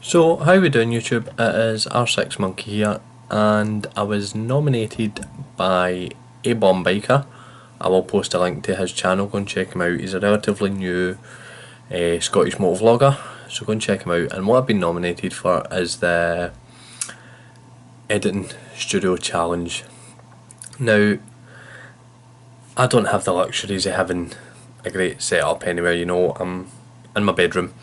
So, how we doing YouTube? It is R6 Monkey here, and I was nominated by A-Bonb Biker. I will post a link to his channel, go and check him out. He's a relatively new Scottish motovlogger, so go and check him out. And what I've been nominated for is the Editing Studio Challenge. Now, I don't have the luxuries of having a great setup anywhere, you know. I'm in my bedroom.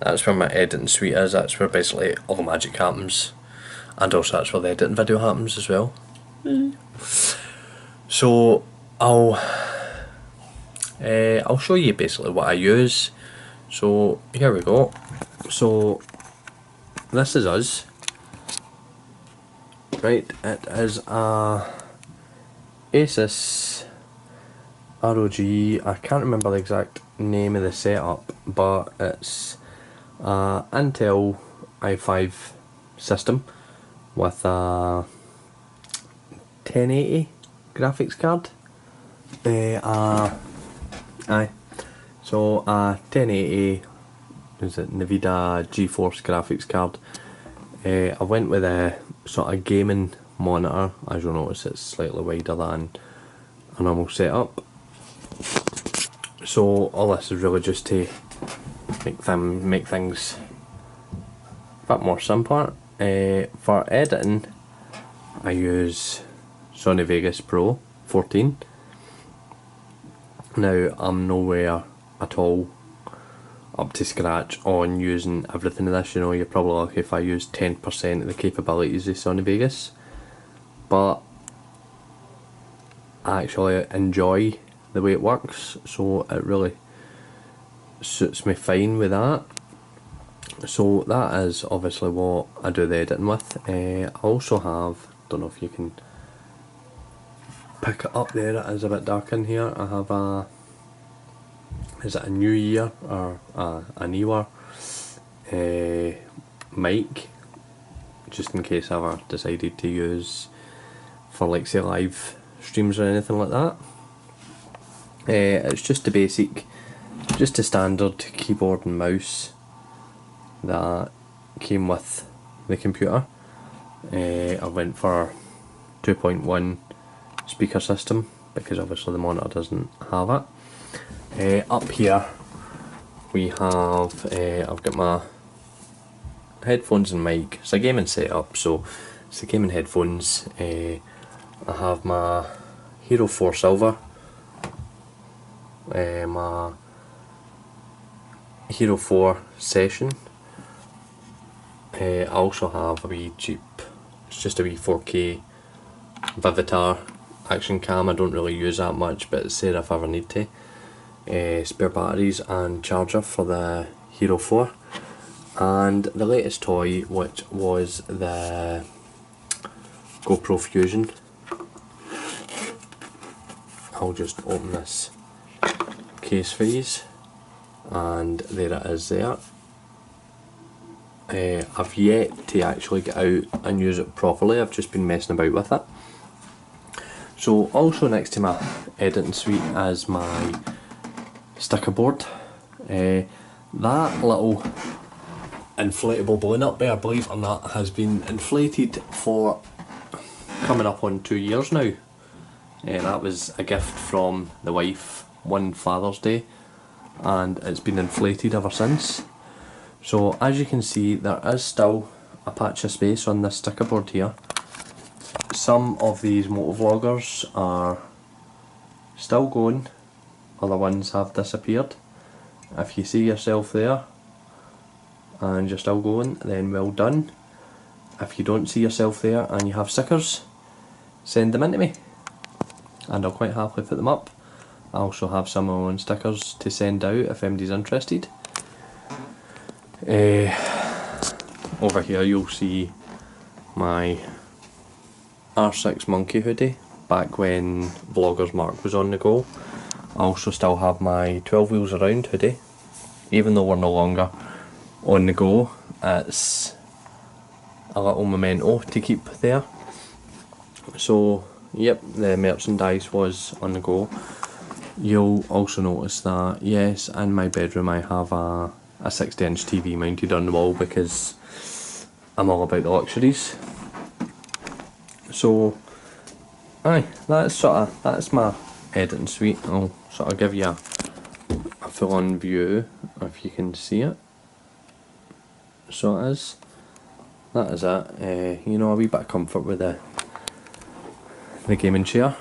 That's where my editing suite is, that's where basically all the magic happens, and also that's where the editing video happens as well. So I'll show you basically what I use. So here we go. So this is us. Right, it is a Asus ROG, I can't remember the exact name of the setup, but it's Intel i5 system with a 1080 graphics card. So a 1080 is it NVIDIA GeForce graphics card. I went with a sort of gaming monitor. As you'll notice, it's slightly wider than a normal setup. So all this is really just to make things a bit more simpler. For editing, I use Sony Vegas Pro 14. Now, I'm nowhere at all up to scratch on using everything of this. You know, you're probably lucky if I use 10% of the capabilities of Sony Vegas, but I actually enjoy the way it works, so it really suits me fine with that. So that is obviously what I do the editing with. I also have, don't know if you can pick it up there, it is a bit dark in here. I have a, is it a New Year or a newer mic, just in case I ever decided to use for like say live streams or anything like that. It's just a basic, just a standard keyboard and mouse that came with the computer. I went for 2.1 speaker system because obviously the monitor doesn't have it. Up here we have, I've got my headphones and mic. It's a gaming setup, so it's the gaming headphones. I have my Hero 4 Silver, my Hero 4 Session. I also have a wee cheap, it's just a wee 4K Vivitar action cam. I don't really use that much, but it's there if I ever need to. Spare batteries and charger for the Hero 4, and the latest toy, which was the GoPro Fusion. I'll just open this case for you, and there it is there. I've yet to actually get out and use it properly, I've just been messing about with it. So also next to my editing suite is my sticker board. That little inflatable balloon up there, believe it or not, has been inflated for coming up on 2 years now. That was a gift from the wife one Father's Day, and it's been inflated ever since. So as you can see, there is still a patch of space on this sticker board here. Some of these motovloggers are still going, other ones have disappeared. If you see yourself there and you're still going, then well done. If you don't see yourself there and you have stickers, send them in to me and I'll quite happily put them up. I also have some of my own stickers to send out if anybody's interested. Over here you'll see my R6 Monkey hoodie, back when Vloggers Mark was on the go. I also still have my 12 Wheels Around hoodie, even though we're no longer on the go. It's a little memento to keep there. So yep, the merchandise was on the go. You'll also notice that yes, in my bedroom I have a a 60-inch TV mounted on the wall because I'm all about the luxuries. So aye, that's my editing suite. I'll sort of give you a full on view if you can see it. So that is it. You know, a wee bit of comfort with the gaming chair.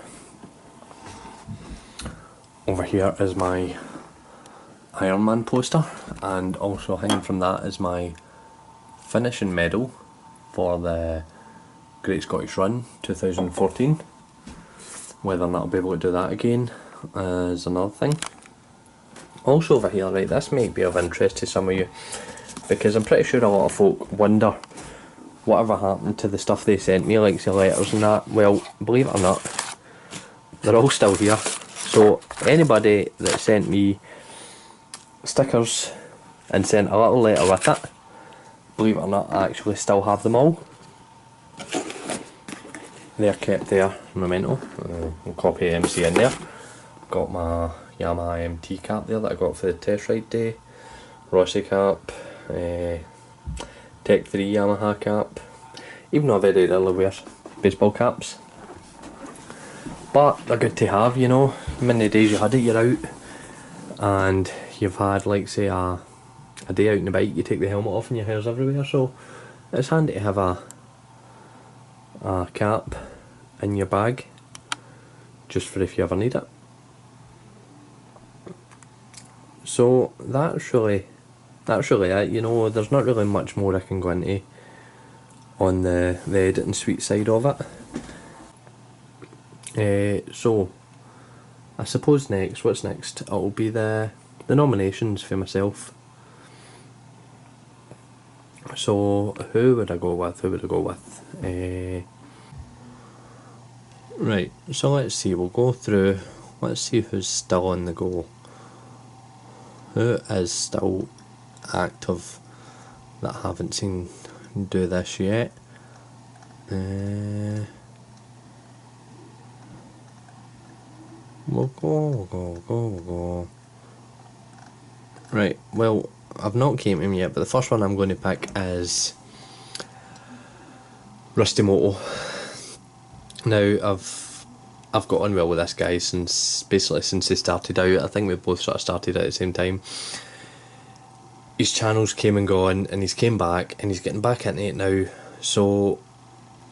Over here is my Iron Man poster, and also hanging from that is my finishing medal for the Great Scottish Run 2014. Whether or not I'll be able to do that again is another thing. Also over here, right, this might be of interest to some of you, because I'm pretty sure a lot of folk wonder whatever happened to the stuff they sent me, like the letters and that. Well, believe it or not, they're all still here. So anybody that sent me stickers and sent a little letter with it, believe it or not, I actually still have them all. They're kept there, memento. Copy MC in there. Got my Yamaha MT cap there that I got for the test ride day. Rossi cap. Tech 3 Yamaha cap. Even though I very rarely wear baseball caps. But they're good to have, you know. Many days you had it, you're out. And you've had, like, say, a day out on the bike, you take the helmet off and your hair's everywhere. So it's handy to have a cap in your bag, just for if you ever need it. So that's really it. You know, there's not really much more I can go into on the editing suite side of it. So I suppose what's next? It'll be the nominations for myself. So who would I go with? Right, so let's see, we'll go through, let's see who's still on the go. Who is still active that I haven't seen do this yet? We'll go. Right, well, I've not came to him yet, but the first one I'm going to pick is Rusty Moto. Now, I've got on well with this guy since he started out. I think we both sort of started at the same time. His channels came and gone, and he's came back, and he's getting back into it now. So,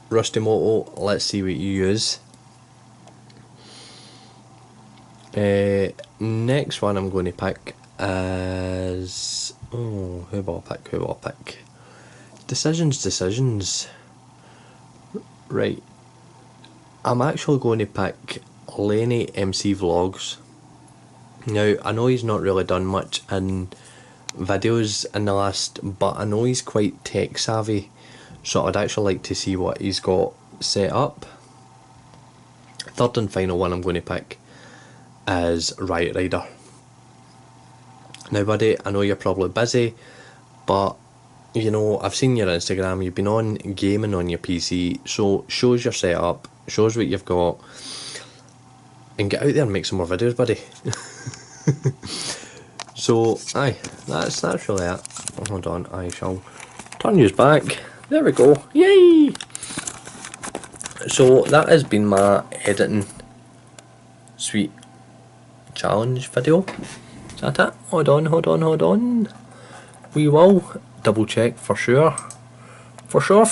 Rusty Moto, let's see what you use. Next one I'm going to pick is... oh, who will I pick? Decisions. Right. I'm actually going to pick Lenny MC Vlogs. Now, I know he's not really done much in videos in the last, but I know he's quite tech savvy, so I'd actually like to see what he's got set up. Third and final one I'm going to pick is Riot Rider. Now buddy, I know you're probably busy, but you know, I've seen your Instagram, you've been on gaming on your PC, so shows your setup, shows what you've got, and get out there and make some more videos, buddy. So, aye, that's really it. Hold on, I shall turn yours back. There we go, yay! So, that has been my editing suite challenge video. Is that it? Hold on. We will double check for sure. For sure.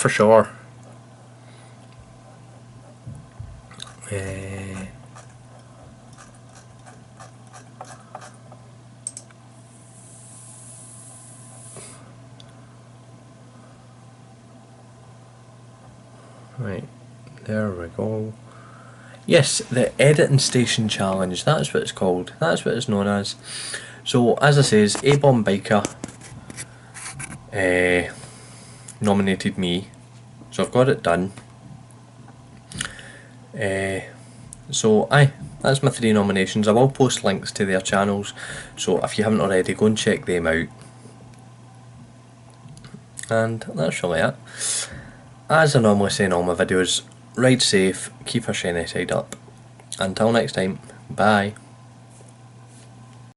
Right, there we go. Yes, the editing station challenge, that's what it's called, that's what it's known as. So, as I says, A-Bonb Biker nominated me, so I've got it done. So, aye, that's my 3 nominations. I will post links to their channels, so if you haven't already, go and check them out. And that's really it. As I normally say in all my videos, ride safe, keep a shiny side up. Until next time, bye.